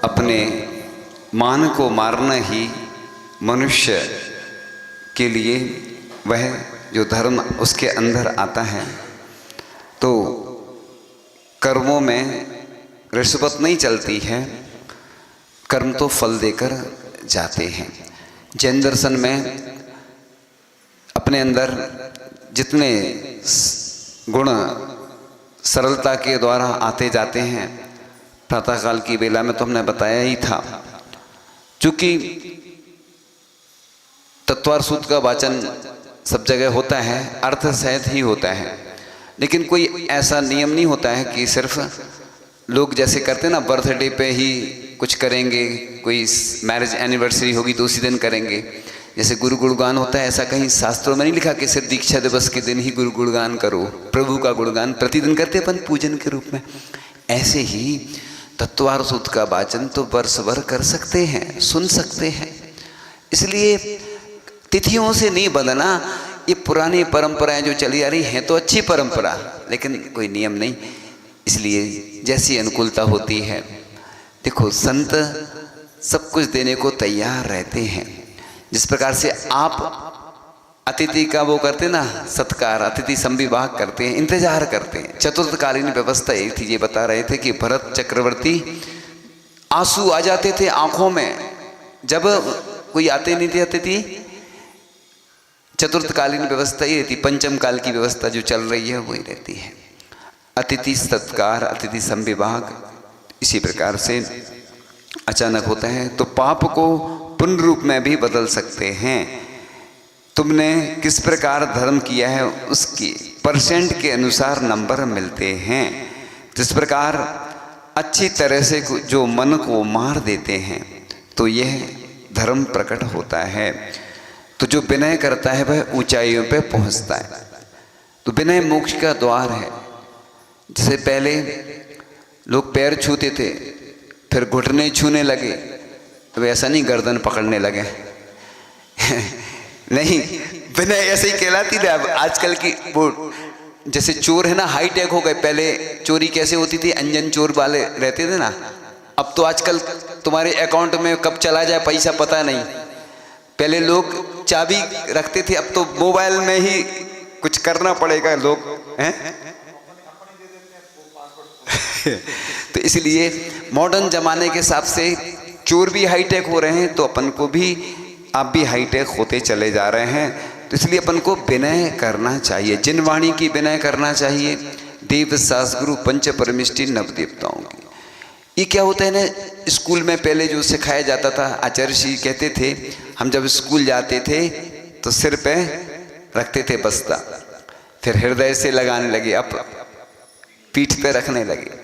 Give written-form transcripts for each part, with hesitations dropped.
अपने मान को मारना ही मनुष्य के लिए वह जो धर्म उसके अंदर आता है। तो कर्मों में रिश्वत नहीं चलती है, कर्म तो फल देकर जाते हैं। जैन दर्शन में अपने अंदर जितने गुण सरलता के द्वारा आते जाते हैं, प्रातःकाल की बेला में तो हमने बताया ही था। चूंकि तत्वार सूत्र का वाचन सब जगह होता है, अर्थ सहित ही होता है, लेकिन कोई ऐसा नियम नहीं होता है कि सिर्फ लोग जैसे करते ना बर्थडे पे ही कुछ करेंगे, कोई मैरिज एनिवर्सरी होगी तो उसी दिन करेंगे। जैसे गुरु गुणगान होता है, ऐसा कहीं शास्त्रों में नहीं लिखा कि सिर्फ दीक्षा दिवस के दिन ही गुरु गुणगान करो। प्रभु का गुणगान प्रतिदिन करते अपन पूजन के रूप में। ऐसे ही तत्वार सूत्र का वाचन तो वर्ष भर कर सकते हैं, सुन सकते हैं। इसलिए तिथियों से नहीं बंधना। ये पुरानी परंपराएं जो चली आ रही हैं तो अच्छी परंपरा, लेकिन कोई नियम नहीं। इसलिए जैसी अनुकूलता होती है, देखो संत सब कुछ देने को तैयार रहते हैं। जिस प्रकार से आप अतिथि का वो करते ना सत्कार, अतिथि संविभाग करते हैं, इंतजार करते हैं। चतुर्थकालीन व्यवस्था यही थी। ये बता रहे थे कि भरत चक्रवर्ती आंसू आ जाते थे आंखों में जब कोई आते नहीं थे अतिथि। चतुर्थकालीन व्यवस्था ये थी, पंचम काल की व्यवस्था जो चल रही है वही रहती है। अतिथि सत्कार, अतिथि संविभाग इसी प्रकार से अचानक होता है तो पाप को पुण्य रूप में भी बदल सकते हैं। तुमने किस प्रकार धर्म किया है उसकी परसेंट के अनुसार नंबर मिलते हैं। जिस प्रकार अच्छी तरह से जो मन को मार देते हैं तो यह धर्म प्रकट होता है। तो जो विनय करता है वह ऊंचाइयों पे पहुंचता है। तो विनय मोक्ष का द्वार है। जैसे पहले लोग पैर छूते थे, फिर घुटने छूने लगे, तो ऐसा नहीं गर्दन पकड़ने लगे नहीं, विनय ऐसे ही कहलाती थी। अब आजकल की वो जैसे चोर है ना, हाईटेक हो गए। पहले चोरी कैसे होती थी, अंजन चोर वाले रहते थे ना। अब तो आजकल तुम्हारे अकाउंट में कब चला जाए पैसा पता नहीं। पहले लोग चाबी रखते थे, अब तो मोबाइल में ही कुछ करना पड़ेगा लोग हैं तो इसलिए मॉडर्न जमाने के हिसाब से चोर भी हाईटेक हो रहे हैं, तो अपन को भी आप भी हाईटेक होते चले जा रहे हैं। तो इसलिए अपन को विनय करना चाहिए, जिन वाणी की विनय करना चाहिए। देव सास गुरु पंच परमिष्टि नव देवताओं की। ये क्या होता है ना, स्कूल में पहले जो सिखाया जाता था, आचार्य जी कहते थे हम जब स्कूल जाते थे तो सिर पे रखते थे बस्ता, फिर हृदय से लगाने लगे, अब पीठ पे रखने लगे।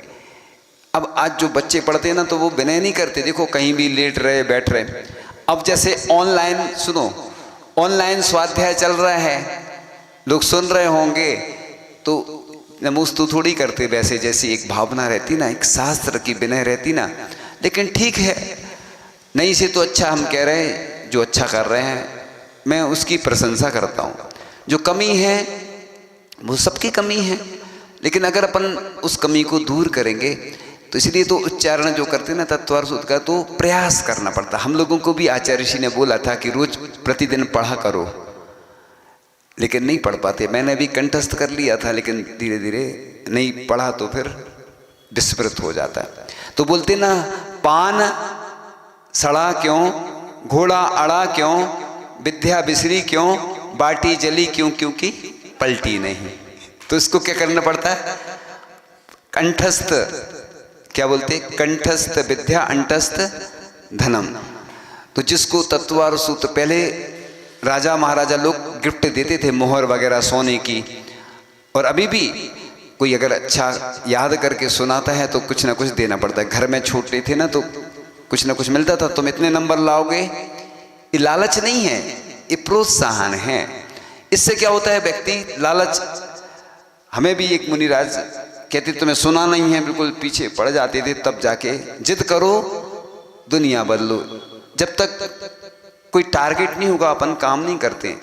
अब आज जो बच्चे पढ़ते हैं ना तो वो विनय नहीं करते। देखो कहीं भी लेट रहे बैठ रहे। अब जैसे ऑनलाइन सुनो, ऑनलाइन स्वाध्याय चल रहा है, लोग सुन रहे होंगे तो नमोस्तु थोड़ी करते, वैसे जैसी एक भावना रहती ना, एक शास्त्र की विनय रहती ना। लेकिन ठीक है, नहीं से तो अच्छा हम कह रहे हैं, जो अच्छा कर रहे हैं मैं उसकी प्रशंसा करता हूँ। जो कमी है वो सबकी कमी है, लेकिन अगर अपन उस कमी को दूर करेंगे तो इसलिए तो उच्चारण जो करते हैं ना तत्वार सूत्र का, तो प्रयास करना पड़ता। हम लोगों को भी आचार्य ऋषि ने बोला था कि रोज प्रतिदिन पढ़ा करो, लेकिन नहीं पढ़ पाते। मैंने भी कंठस्थ कर लिया था, लेकिन धीरे धीरे नहीं पढ़ा तो फिर विस्मृत हो जाता है। तो बोलते ना, पान सड़ा क्यों, घोड़ा अड़ा क्यों, विद्या बिसरी क्यों, बाटी जली क्यों, क्योंकि पलटी नहीं। तो इसको क्या करना पड़ता है, कंठस्थ, क्या बोलते, कंठस्थ विद्या अंतस्थ धनम। तो जिसको तत्वार सूत्र, पहले राजा महाराजा लोग गिफ्ट देते थे, मोहर वगैरह सोने की, और अभी भी कोई अगर अच्छा याद करके सुनाता है तो कुछ ना कुछ देना पड़ता है। घर में छोटे थे ना तो कुछ ना कुछ मिलता था, तुम इतने नंबर लाओगे। ये लालच नहीं है, ये प्रोत्साहन है। इससे क्या होता है, व्यक्ति लालच, हमें भी एक मुनिराज कहते तुम्हें सुना नहीं है, बिल्कुल पीछे पड़ जाते थे, तब जाके जिद करो दुनिया बदलो। जब तक कोई टारगेट नहीं होगा अपन काम नहीं करते।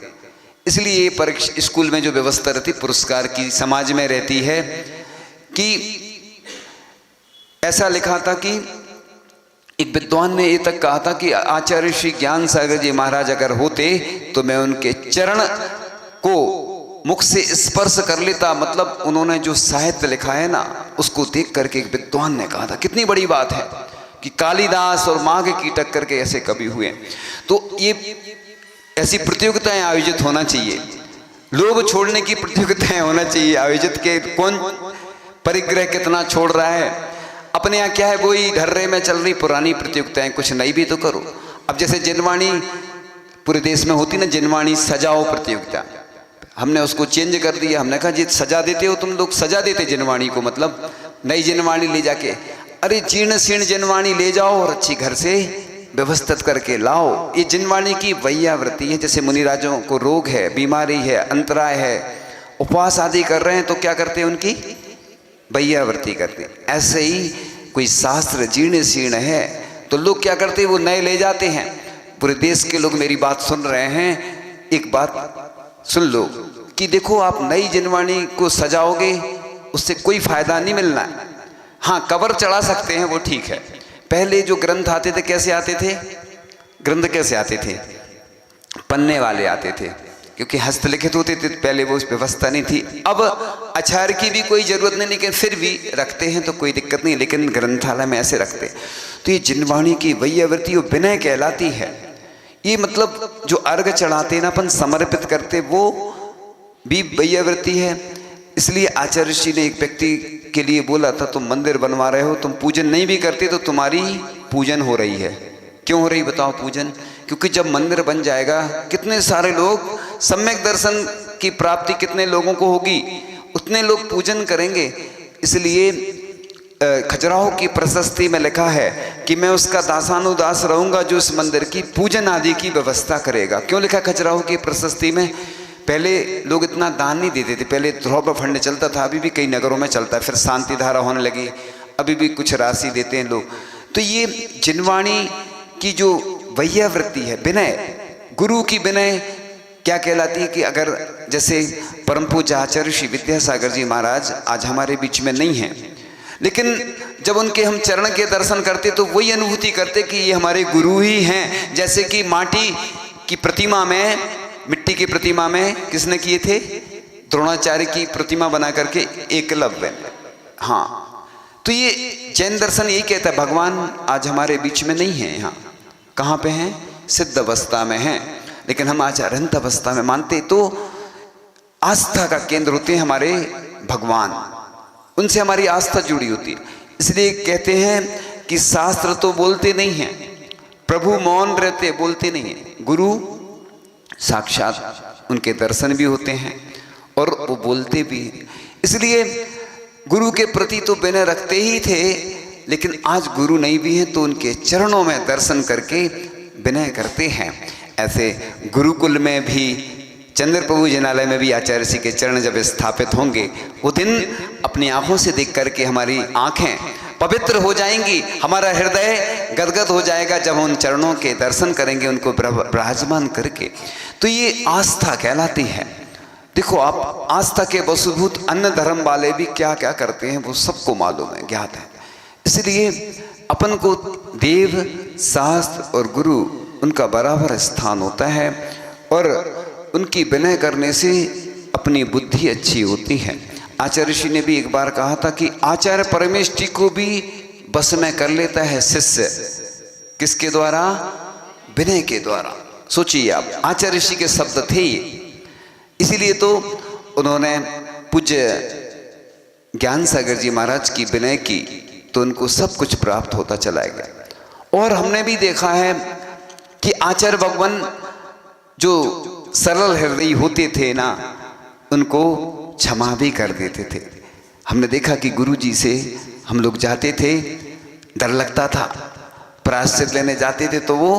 इसलिए ये परीक्षा स्कूल में जो व्यवस्था रहती पुरस्कार की, समाज में रहती है कि ऐसा लिखा था कि एक विद्वान ने ये तक कहा था कि आचार्य श्री ज्ञान सागर जी महाराज अगर होते तो मैं उनके चरण को मुख से स्पर्श कर लेता। मतलब उन्होंने जो साहित्य लिखा है ना, उसको देख करके एक विद्वान ने कहा था, कितनी बड़ी बात है कि कालिदास और माघ की टक्कर के ऐसे कवि हुए। तो ये ऐसी प्रतियोगिताएं आयोजित होना चाहिए, लोभ छोड़ने की प्रतियोगिताएं होना चाहिए आयोजित के, कौन परिग्रह कितना छोड़ रहा है। अपने यहाँ क्या है, वही ढर्रे में चल रही पुरानी प्रतियोगिताएं, कुछ नई भी तो करो। अब जैसे जिनवाणी पूरे देश में होती ना, जिनवाणी सजाओ प्रतियोगिता, हमने उसको चेंज कर दिया। हमने कहा जी सजा देते हो तुम लोग, सजा देते जिनवाणी को, मतलब नई जिनवाणी ले जाके, अरे जीर्ण शीर्ण जिनवाणी ले जाओ और अच्छी घर से व्यवस्थित करके लाओ। ये जिनवाणी की वैयावृत्ति है। जैसे मुनिराजों को रोग है, बीमारी है, अंतराय है, उपवास आदि कर रहे हैं तो क्या करते हैं, उनकी वैयावृत्ति करते। ऐसे ही कोई शास्त्र जीर्ण शीर्ण है तो लोग क्या करते हैं, वो नए ले जाते हैं। पूरे देश के लोग मेरी बात सुन रहे हैं, एक बात सुन लो कि देखो आप नई जिनवाणी को सजाओगे उससे कोई फायदा नहीं मिलना है। हाँ, कवर चढ़ा सकते हैं, वो ठीक है। पहले जो ग्रंथ आते थे कैसे आते थे, ग्रंथ कैसे आते थे, पन्ने वाले आते थे, क्योंकि हस्तलिखित होते थे पहले, वो व्यवस्था नहीं थी। अब आचार की भी कोई जरूरत नहीं, लेकिन फिर भी रखते हैं तो कोई दिक्कत नहीं, लेकिन ग्रंथालय में ऐसे रखते। तो ये जिनवाणी की वैयावृत्ति वो विनय कहलाती है। ये मतलब जो अर्घ चढ़ाते ना अपन समर्पित करते, वो भी वैयावृत्ति है। इसलिए आचार्य जी ने एक व्यक्ति के लिए बोला था, तुम मंदिर बनवा रहे हो, तुम पूजन नहीं भी करते तो तुम्हारी पूजन हो रही है। क्यों हो रही बताओ पूजन? क्योंकि जब मंदिर बन जाएगा कितने सारे लोग सम्यक दर्शन की प्राप्ति कितने लोगों को होगी, उतने लोग पूजन करेंगे। इसलिए खजुराहो की प्रशस्ति में लिखा है कि मैं उसका दासानुदास रहूंगा जो इस मंदिर की पूजन आदि की व्यवस्था करेगा। क्यों लिखा खजुराहो की प्रशस्ति में? पहले लोग इतना दान नहीं देते थे, पहले ध्रुव फंड चलता था, अभी भी कई नगरों में चलता है, फिर शांति धारा होने लगी, अभी भी कुछ राशि देते हैं लोग। तो ये जिनवाणी की जो वैयावृत्ति है, विनय, गुरु की विनय क्या कहलाती है कि अगर जैसे परम पूज्य आचार्य श्री विद्यासागर जी महाराज आज हमारे बीच में नहीं हैं, लेकिन जब उनके हम चरण के दर्शन करते तो वही अनुभूति करते कि ये हमारे गुरु ही हैं। जैसे कि माटी की प्रतिमा में, मिट्टी की प्रतिमा में किसने किए थे? द्रोणाचार्य की प्रतिमा बना करके एकलव्य ने। हाँ, तो ये जैन दर्शन यही कहता है भगवान आज हमारे बीच में नहीं है। यहाँ कहाँ पे हैं? सिद्ध अवस्था में हैं, लेकिन हम आज अनंत अवस्था में मानते। तो आस्था का केंद्र होते हैं हमारे भगवान, उनसे हमारी आस्था जुड़ी होती है। इसलिए कहते हैं कि शास्त्र तो बोलते नहीं हैं, प्रभु मौन रहते, बोलते नहीं हैं। गुरु साक्षात उनके दर्शन भी होते हैं और वो बोलते भी हैं। इसलिए गुरु के प्रति तो विनय रखते ही थे, लेकिन आज गुरु नहीं भी हैं तो उनके चरणों में दर्शन करके विनय करते हैं। ऐसे गुरुकुल में भी, चंद्र प्रभु जिनालय में भी आचार्य जी के चरण जब स्थापित होंगे, वो दिन अपनी आंखों से देख करके हमारी आंखें पवित्र हो जाएंगी, हमारा हृदय गदगद हो जाएगा जब उन चरणों के दर्शन करेंगे, उनको विराजमान करके। तो ये आस्था कहलाती है। देखो आप, आस्था के वसुभूत अन्य धर्म वाले भी क्या क्या करते हैं वो सबको मालूम है, ज्ञात है। इसलिए अपन को देव, शास्त्र और गुरु उनका बराबर स्थान होता है, और उनकी विनय करने से अपनी बुद्धि अच्छी होती है। आचार्य जी ने भी एक बार कहा था कि आचार्य परमेष्टि को भी बस में कर लेता है शिष्य, किसके द्वारा? विनय के द्वारा। सोचिए आप, आचार्य जी के शब्द थे ये। इसीलिए तो उन्होंने पूज्य ज्ञान सागर जी महाराज की विनय की तो उनको सब कुछ प्राप्त होता चला गया। और हमने भी देखा है कि आचार्य भगवान जो सरल हृदय होते थे ना, उनको क्षमा भी कर देते थे। हमने देखा कि गुरु जी से हम लोग जाते थे, डर लगता था, प्रायश्चित लेने जाते थे तो वो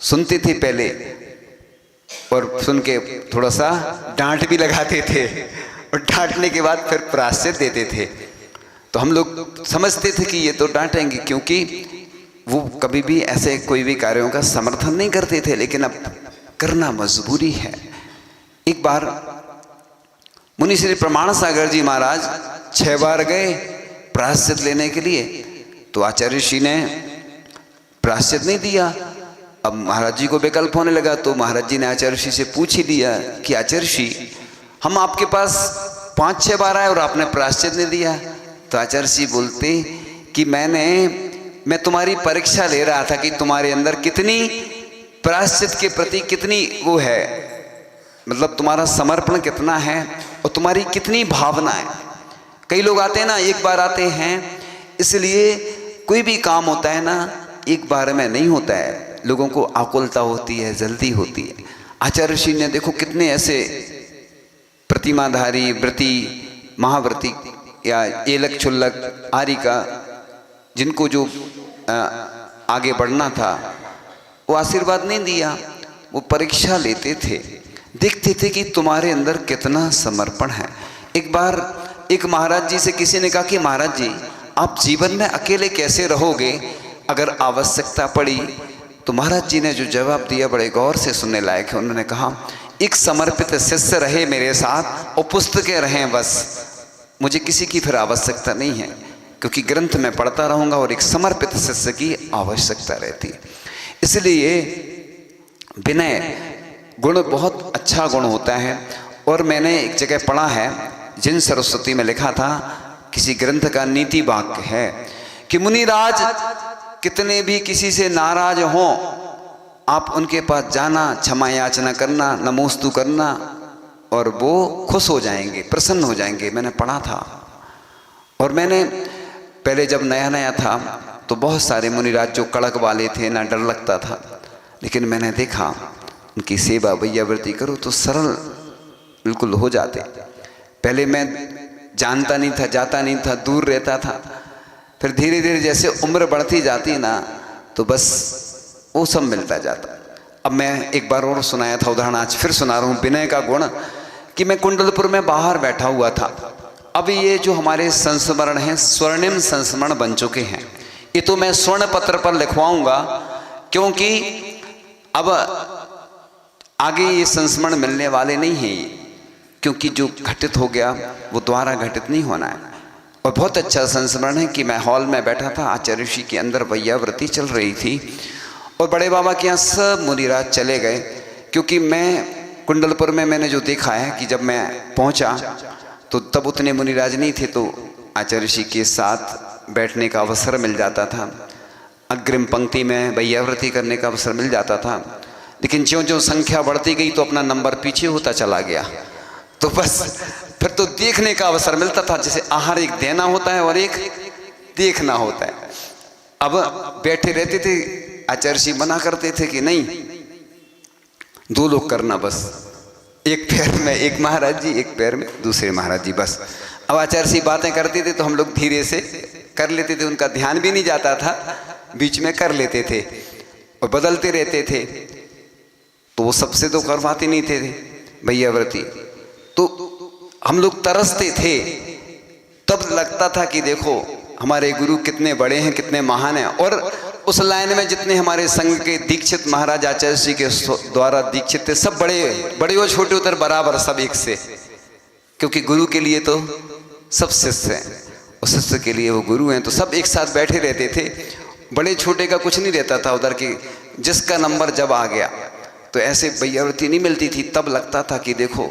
सुनते थे पहले, और सुन के थोड़ा सा डांट भी लगाते थे, और डांटने के बाद फिर प्रायश्चित देते थे। तो हम लोग समझते थे कि ये तो डांटेंगे, क्योंकि वो कभी भी ऐसे कोई भी कार्यों का समर्थन नहीं करते थे, लेकिन अब करना मजबूरी है। एक बार मुनि श्री प्रमाण सागर जी महाराज 6 बार गए प्रायश्चित लेने के लिए, तो आचार्य जी ने प्रायश्चित नहीं दिया। अब महाराज जी को विकल्प होने लगा, तो महाराज जी ने आचार्य ऋषि से पूछ ही लिया कि आचार्य ऋषि, हम आपके पास 5-6 बार आए और आपने प्रायश्चित नहीं दिया। तो आचार्य ऋषि बोलते कि मैं तुम्हारी परीक्षा ले रहा था कि तुम्हारे अंदर कितनी प्रायश्चित के प्रति कितनी वो है, मतलब तुम्हारा समर्पण कितना है और तुम्हारी कितनी भावना है। कई लोग आते हैं ना, एक बार आते हैं, इसलिए कोई भी काम होता है ना एक बार में नहीं होता है, लोगों को आकुलता होती है, जल्दी होती है। आचार्य ऋषि ने देखो कितने ऐसे प्रतिमाधारी व्रती, महाव्रती या एलक छुल्लक आरिका, जिनको जो आगे बढ़ना था, वो आशीर्वाद नहीं दिया, वो परीक्षा लेते थे, देखते थे कि तुम्हारे अंदर कितना समर्पण है। एक बार एक महाराज जी से किसी ने कहा कि महाराज जी, आप जीवन में अकेले कैसे रहोगे अगर आवश्यकता पड़ी? तो महाराज जी ने जो जवाब दिया बड़े गौर से सुनने लायक है। उन्होंने कहा, एक समर्पित शिष्य रहे मेरे साथ और पुस्तकें रहें बस, मुझे किसी की फिर आवश्यकता नहीं है, क्योंकि ग्रंथ में पढ़ता रहूँगा और एक समर्पित शिष्य की आवश्यकता रहती है। इसलिए विनय गुण बहुत अच्छा गुण होता है। और मैंने एक जगह पढ़ा है, जिन सरस्वती में लिखा था, किसी ग्रंथ का नीति वाक्य है कि मुनिराज कितने भी किसी से नाराज हों, आप उनके पास जाना, क्षमा याचना करना, नमोस्तु करना, और वो खुश हो जाएंगे, प्रसन्न हो जाएंगे। मैंने पढ़ा था। और मैंने पहले जब नया नया था तो बहुत सारे मुनिराज जो कड़क वाले थे ना, डर लगता था, लेकिन मैंने देखा उनकी सेवा वैयावृत्ति करो तो सरल बिल्कुल हो जाते। पहले मैं जानता नहीं था, जाता नहीं था, दूर रहता था, फिर धीरे धीरे जैसे उम्र बढ़ती जाती ना, तो बस वो सब मिलता जाता। अब मैं एक बार और सुनाया था उदाहरण, आज फिर सुना रहा हूँ विनय का गुण, कि मैं कुंडलपुर में बाहर बैठा हुआ था। अब ये जो हमारे संस्मरण हैं, स्वर्णिम संस्मरण बन चुके हैं। ये तो मैं स्वर्ण पत्र पर लिखवाऊंगा, क्योंकि अब आगे ये संस्मरण मिलने वाले नहीं हैं, क्योंकि जो घटित हो गया वो द्वारा घटित नहीं होना है। और बहुत अच्छा संस्मरण है कि मैं हॉल में बैठा था, आचार्य ऋषि के अंदर वैयावृत्ति चल रही थी, और बड़े बाबा के यहाँ सब मुनिराज चले गए। क्योंकि मैं कुंडलपुर में मैंने जो देखा है कि जब मैं पहुँचा तो तब उतने मुनिराज नहीं थे, तो आचार्य ऋषि के साथ बैठने का अवसर मिल जाता था, अग्रिम पंक्ति में वैयावृत्ति करने का अवसर मिल जाता था। लेकिन ज्यों ज्यों संख्या बढ़ती गई तो अपना नंबर पीछे होता चला गया, तो बस फिर तो देखने का अवसर मिलता था। जैसे आहार एक देना होता है और एक देखना होता है। अब बैठे रहते थे, आचार्य जी मना करते थे कि नहीं, 2 लोग करना, बस एक पैर में एक महाराज जी, एक पैर में दूसरे महाराज जी, बस। अब आचार्य जी बातें करते थे तो हम लोग धीरे से कर लेते थे, उनका ध्यान भी नहीं जाता था, बीच में कर लेते थे और बदलते रहते थे। तो वो सबसे तो करवाते नहीं थे वैयावृत्ति, तो हम लोग तरसते थे। तब लगता था कि देखो हमारे गुरु कितने बड़े हैं, कितने महान हैं। और उस लाइन में जितने हमारे संघ के दीक्षित महाराज आचार्य जी के द्वारा दीक्षित थे, सब बड़े बड़े और छोटे उतर बराबर, सब एक से, क्योंकि गुरु के लिए तो सब शिष्य हैं और शिष्य के लिए वो गुरु हैं। तो सब एक साथ बैठे रहते थे, बड़े छोटे का कुछ नहीं रहता था उधर की, जिसका नंबर जब आ गया तो ऐसे वैयावृत्ति नहीं मिलती थी। तब लगता था कि देखो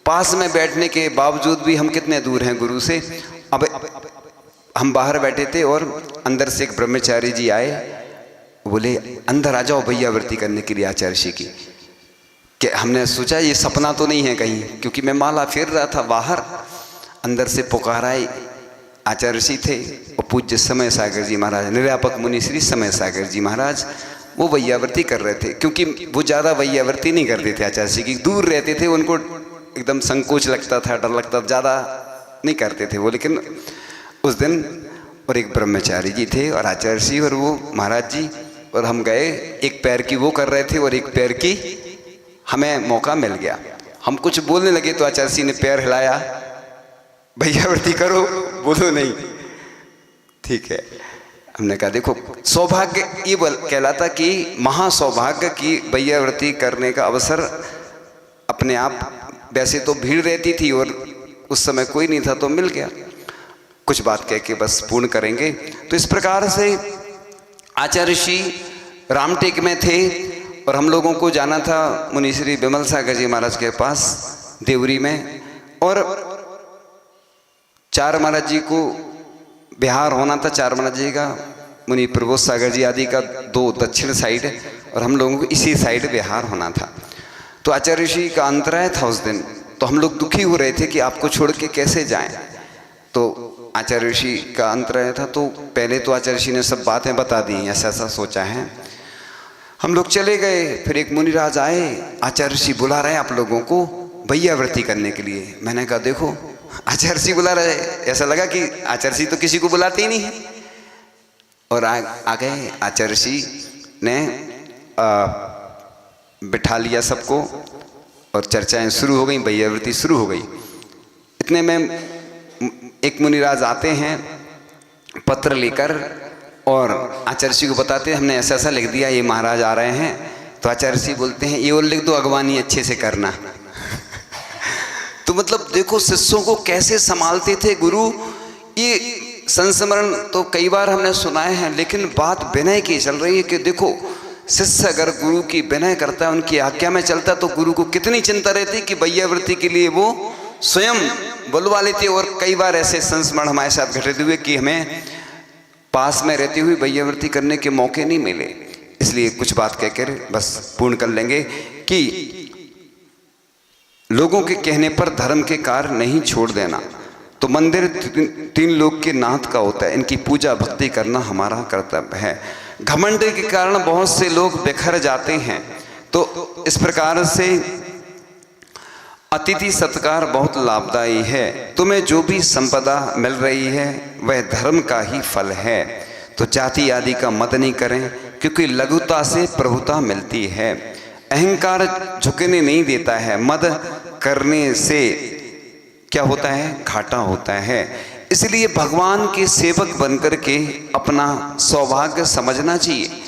पास में बैठने के बावजूद भी हम कितने दूर हैं गुरु से। अब हम बाहर बैठे थे और अंदर से एक ब्रह्मचारी जी आए, बोले अंदर आ जाओ वैयावृत्ति करने के लिए आचार्य जी की। कि हमने सोचा ये सपना तो नहीं है कहीं, क्योंकि मैं माला फेर रहा था बाहर। अंदर से पुकाराए आचार्य जी थे और पूज्य समय सागर जी महाराज, निर्यापक मुनि श्री समय सागर जी महाराज, वो वैयावृत्ति कर रहे थे। क्योंकि वो ज़्यादा वैयावृत्ति नहीं करते थे आचार्य जी की, दूर रहते थे, उनको एकदम संकोच लगता था, डर लगता था, ज़्यादा नहीं करते थे वो। लेकिन उस दिन और एक ब्रह्मचारी जी थे और आचार्य जी और वो महाराज जी, और हम गए, एक पैर की वो कर रहे थे और एक पैर की हमें मौका मिल गया। हम कुछ बोलने लगे तो आचार्य जी ने पैर हिलाया, वैयावृत्ति करो, बोलो नहीं, ठीक है। हमने कहा देखो सौभाग्य ये कहलाता कि महासौभाग्य की वैयावृत्ति करने का अवसर अपने आप, वैसे तो भीड़ रहती थी और उस समय कोई नहीं था तो मिल गया। कुछ बात कह के बस पूर्ण करेंगे। तो इस प्रकार से आचार्य ऋषि रामटेक में थे और हम लोगों को जाना था मुनि श्री विमल सागर जी महाराज के पास देवरी में, और चार महाराज जी को बिहार होना था। चार महाराज जी का, मुनि प्रबोध सागर जी आदि का दो दक्षिण साइड और हम लोगों को इसी साइड बिहार होना था। तो आचार्य ऋषि का अंतराय था उस दिन, तो हम लोग दुखी हो रहे थे कि आपको छोड़ के कैसे जाएं। तो आचार्य ऋषि का अंतराय था, तो पहले तो आचार्य ऋषि ने सब बातें बता दी, ऐसा ऐसा सोचा है। हम लोग चले गए, फिर एक मुनिराज आए, आचार्य ऋषि बुला रहे हैं आप लोगों को भैयावृत्ति करने के लिए। मैंने कहा देखो आचार्य ऋषि बुला रहे, ऐसा लगा कि आचार्य ऋषि तो किसी को बुलाते ही नहीं है। और आ गए, आचार्य ऋषि ने बिठा लिया सबको और चर्चाएं शुरू हो गई, भैयावृत्ति शुरू हो गई। इतने में एक मुनिराज आते हैं पत्र लेकर और आचार्य ऋषि को बताते हैं हमने ऐसा ऐसा लिख दिया, ये महाराज आ रहे हैं। तो आचार्य ऋषि बोलते हैं ये और लिख दो, अगवानी अच्छे से करना। तो मतलब देखो शिष्यों को कैसे संभालते थे गुरु। ये संस्मरण तो कई बार हमने सुनाए हैं, लेकिन बात विनय की चल रही है कि देखो शिष्य अगर गुरु की विनय करता है, उनकी आज्ञा में चलता है, तो गुरु को कितनी चिंता रहती कि भैयावृत्ति के लिए वो स्वयं बुलवा लेते। और कई बार ऐसे संस्मरण हमारे साथ घटित हुए कि हमें पास में रहती हुई भैयावृत्ति करने के मौके नहीं मिले। इसलिए कुछ बात कहकर बस पूर्ण कर लेंगे कि लोगों के कहने पर धर्म के कार्य नहीं छोड़ देना। तो मंदिर तीन लोक के नाथ का होता है, इनकी पूजा भक्ति करना हमारा कर्तव्य है। घमंड के कारण बहुत से लोग बिखर जाते हैं, तो इस प्रकार से अतिथि सत्कार बहुत लाभदायी है। तुम्हें जो भी संपदा मिल रही है वह धर्म का ही फल है। तो जाति आदि का मत नहीं करें, क्योंकि लघुता से प्रभुता मिलती है। अहंकार झुकने नहीं देता है, मद करने से क्या होता है, घाटा होता है। इसलिए भगवान के सेवक बनकर के अपना सौभाग्य समझना चाहिए।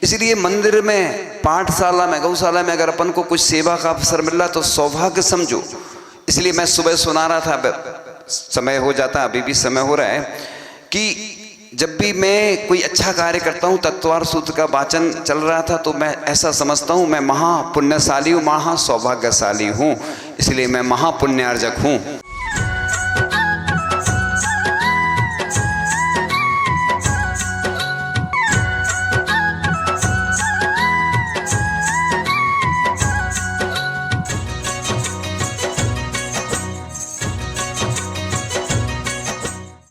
इसलिए मंदिर में, पाठशाला में, गौशाला में अगर अपन को कुछ सेवा का अवसर मिल रहा तो सौभाग्य समझो। इसलिए मैं सुबह सुना रहा था, समय हो जाता, अभी भी समय हो रहा है, कि जब भी मैं कोई अच्छा कार्य करता हूँ, तत्वार सूत्र का वाचन चल रहा था, तो मैं ऐसा समझता हूँ मैं महापुण्यशाली हूँ, महासौभाग्यशाली हूँ, इसलिए मैं महापुण्यार्जक हूँ।